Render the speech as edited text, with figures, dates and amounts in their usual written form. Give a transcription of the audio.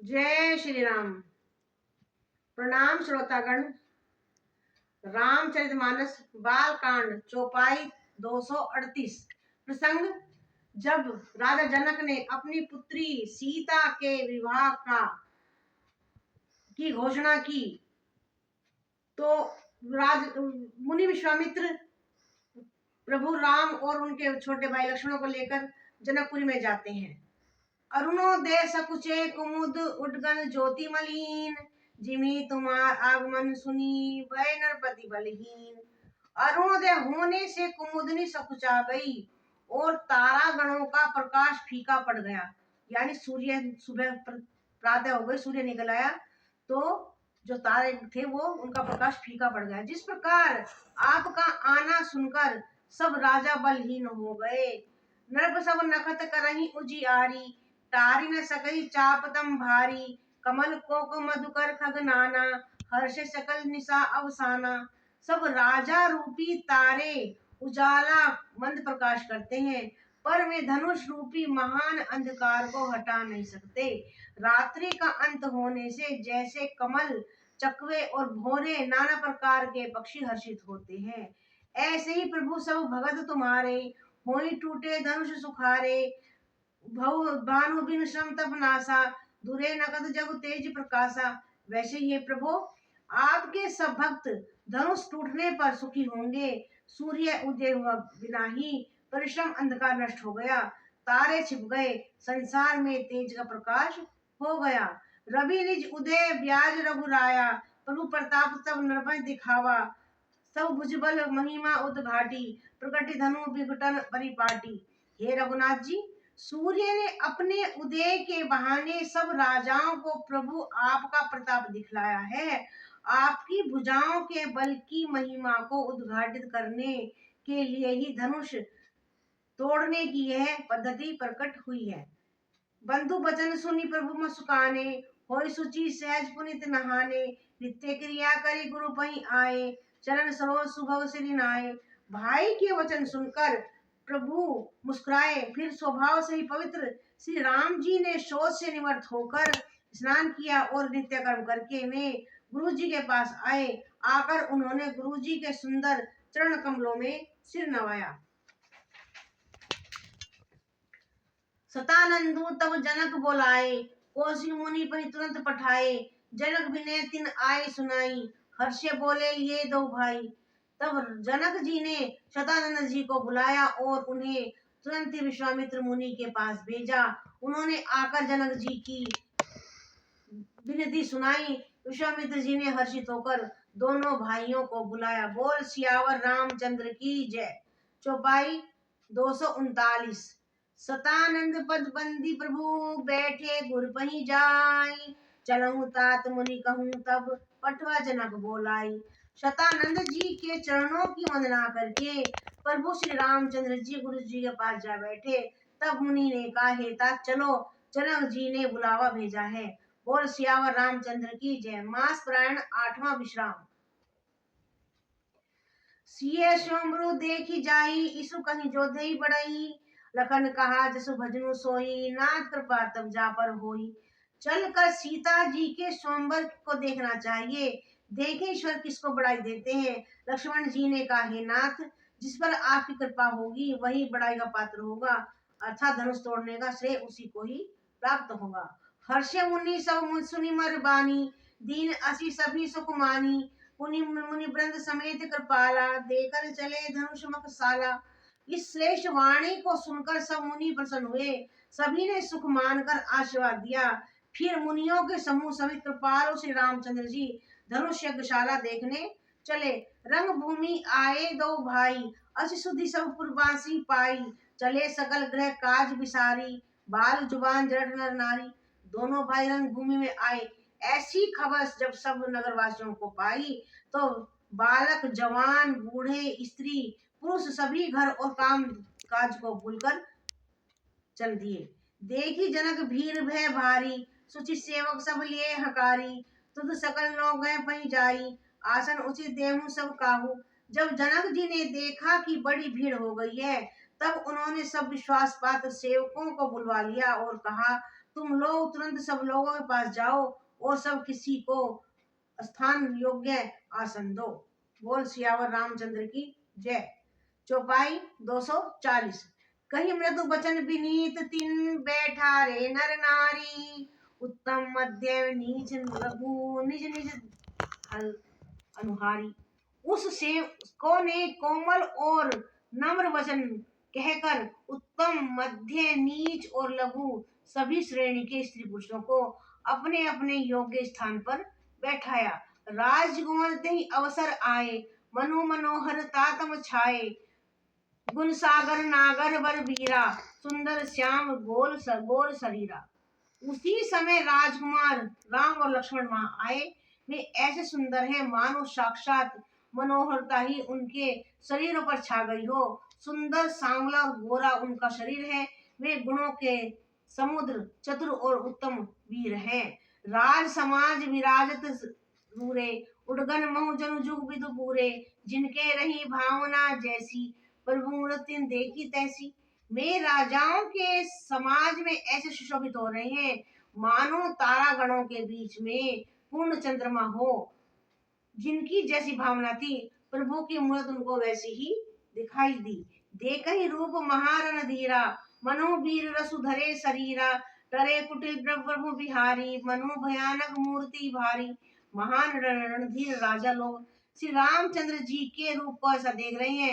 जय श्री राम। प्रणाम श्रोतागण। रामचरितमानस बाल कांड चौपाई 238। प्रसंग जब राजा जनक ने अपनी पुत्री सीता के विवाह की घोषणा की तो मुनि विश्वामित्र प्रभु राम और उनके छोटे भाई लक्ष्मण को लेकर जनकपुरी में जाते हैं। अरुणोदय सकुचे कुमुद उडगन ज्योति मलिन, जिमी तुम्हार आगमन सुनी भय नरपति बलहीन। अरुणोदय होने से कुमुदनी सकुचा गई और तारा गणों का प्रकाश फीका पड़ गया, यानी सूर्य सुबह प्रातः हो गई, सूर्य निकल आया तो जो तारे थे वो उनका प्रकाश फीका पड़ गया। जिस प्रकार आपका आना सुनकर सब राजा बलहीन हो गए। नरप सब नखत करही उजियारी, तारी न सकई चापतम भारी। कमल कोक मधुकर खग नाना, हर्ष सकल निशा अवसाना। सब राजा रूपी तारे उजाला मंद प्रकाश करते हैं, पर वे धनुष रूपी महान अंधकार को हटा नहीं सकते। रात्रि का अंत होने से जैसे कमल, चकवे और भौरे नाना प्रकार के पक्षी हर्षित होते हैं, ऐसे ही प्रभु सब भगत तुम्हारे होई टूटे धनुष सुखारे। भानु बिन श्रम तप नासा, दुरे नकद जग तेज प्रकाशा। वैसे ये प्रभु आपके सब भक्त धनुष टूटने पर सुखी होंगे। सूर्य उदय हुआ बिना ही परिश्रम अंधकार नष्ट हो गया, तारे छिप गए, संसार में तेज का प्रकाश हो गया। रवि निज उदय ब्याज रघुराया, प्रभु प्रताप तब नरपति दिखावा। सब भुजबल महिमा उद्घाटी, प्रकटि धनु विघटन परिपाटी। हे रघुनाथ जी, सूर्य ने अपने उदय के बहाने सब राजाओं को प्रभु आपका प्रताप दिखलाया है। आपकी भुजाओं के बल की महिमा को उद्घाटित करने के लिए ही धनुष तोड़ने की यह पद्धति प्रकट हुई है। बंधु वचन सुनी प्रभु मुस्काने, होई सुचि सहज पुनित नहाने। नित्य क्रिया करी गुरु पही आए, चरण सरोज सुभग सिरि नाए। भाई के वचन सुनकर प्रभु मुस्कुराए, फिर स्वभाव से ही पवित्र श्री राम जी ने शोच से निवृत्त होकर स्नान किया और नित्य कर्म करके वे गुरु जी के पास आए। आकर उन्होंने गुरु जी के सुंदर चरण कमलों में सिर नवाया। सतानंदु तब जनक बोलाए, कोसी मुनि पहि तुरंत पठाए। जनक विनय तिन आए सुनाई, हर्षे बोले ये दो भाई। तब जनक जी ने शतानंद जी को बुलाया और उन्हें तुरंत ही विश्वामित्र मुनि के पास भेजा। उन्होंने आकर जनक जी की विनती सुनाई। विश्वामित्र जी ने हर्षित होकर दोनों भाइयों को बुलाया। बोल सियावर रामचंद्र की जय। चौपाई 239। सतानंद पद बंदी प्रभु बैठे गुर पही जाई, चलहु तात मुनि कहूँ तब पठवा जनक बोलाई। शतानंद जी के चरणों की वंदना करके प्रभु श्री रामचंद्र जी गुरु जी के पास जा बैठे। तब मुनि ने कहा, हे तात चलो, जनक जी ने बुलावा भेजा है। बोल सियावर रामचंद्र की जय। मास प्रायण 8वां विश्राम। सिये स्वयंभू देखी जाई, इसु कहीं जोधई बढ़ई। लखन कहा जसु भजनु सोई, नाथ कृपा तब जा पर होई। चल कर सीता जी के स्वयंवर को देखना चाहिए, देखे ईश्वर किसको बढ़ाई देते हैं। लक्ष्मण जी ने कहा, हे नाथ, जिस पर आपकी कृपा होगी वही बढ़ाई का पात्र होगा, अर्थात धनुष तोड़ने का श्रेय उसी को ही प्राप्त होगा। हर्षे मुनि सब सुनि मर बानी, दीन असी सभी सुख मानी। मुनि वृंद समेत कृपाला, देकर चले धनुष मखसाला। इस श्रेष्ठ वाणी को सुनकर सब मुनि प्रसन्न हुए, सभी ने सुख मानकर आशीर्वाद दिया। फिर मुनियों के समूह समेत कृपालु श्री रामचंद्र जी धनुष यज्ञशाला देखने चले। रंग भूमि आए दो भाई, अति सुधि सब पुरवासी पाई। चले सकल ग्रह काज विसारी, बाल जुबान जड़ नर नारी। दोनों भाई रंग भूमि में आए। ऐसी खबर जब सब नगरवासियों को पाई तो बालक जवान बूढ़े स्त्री पुरुष सभी घर और काम काज को भूलकर चल दिए। देखी जनक भीड़ भय भारी, सुचि सेवक सब लिए हकारी। तुद सकल नौ गए पही जाई, आसन उचित देहु सब काहू। जब जनक जी ने देखा कि बड़ी भीड़ हो गई है तब उन्होंने सब विश्वास पात्र सेवकों को बुलवा लिया और कहा, तुम लोग तुरंत सब लोगों के पास जाओ और सब किसी को स्थान योग्य आसन दो। बोल सियावर रामचंद्र की जय। चौपाई 240। कहीं मृदु वचन विनीत तिन बैठा रे नर नारी, उत्तम मध्यम नीच लघु निज निज हल अनुहारी। उस सेवकों ने कोमल और नम्र वचन कहकर उत्तम, मध्य, नीच और लघु सभी श्रेणी के स्त्री पुरुषों को अपने अपने योग्य स्थान पर बैठाया। राजकुमार ही अवसर आए, मनो मनोहर तातम छाए, गुण सागर नागर वर वीरा, सुंदर श्याम गोर शरीरा। उसी समय राजकुमार राम और लक्ष्मण वहां आए। वे ऐसे सुंदर हैं मानो साक्षात मनोहरता ही उनके शरीरों पर छा गई हो। सुंदर सांवला और गोरा उनका शरीर है। वे गुणों के समुद्र, चतुर और उत्तम वीर हैं। राज समाज विराजत रूरे, उड़गन महु जनु जुग विदु पूरे, जिनके रही भावना जैसी, प्रभु मूर्ति देखी तैसी। वे राजाओं के समाज में ऐसे सुशोभित हो रहे हैं मानो तारा गणों के बीच में पूर्ण चंद्रमा हो। जिनकी जैसी भावना थी, प्रभु की मूर्त उनको वैसी ही दिखाई दी। देख ही रूप महारण धीरा, मनो वीर रसु धरे शरीरा, डरे कुटिल प्रभु बिहारी, मनो भयानक मूर्ति भारी। महान रणधीर राजा लोग श्री रामचंद्र जी के रूप को ऐसा देख रहे हैं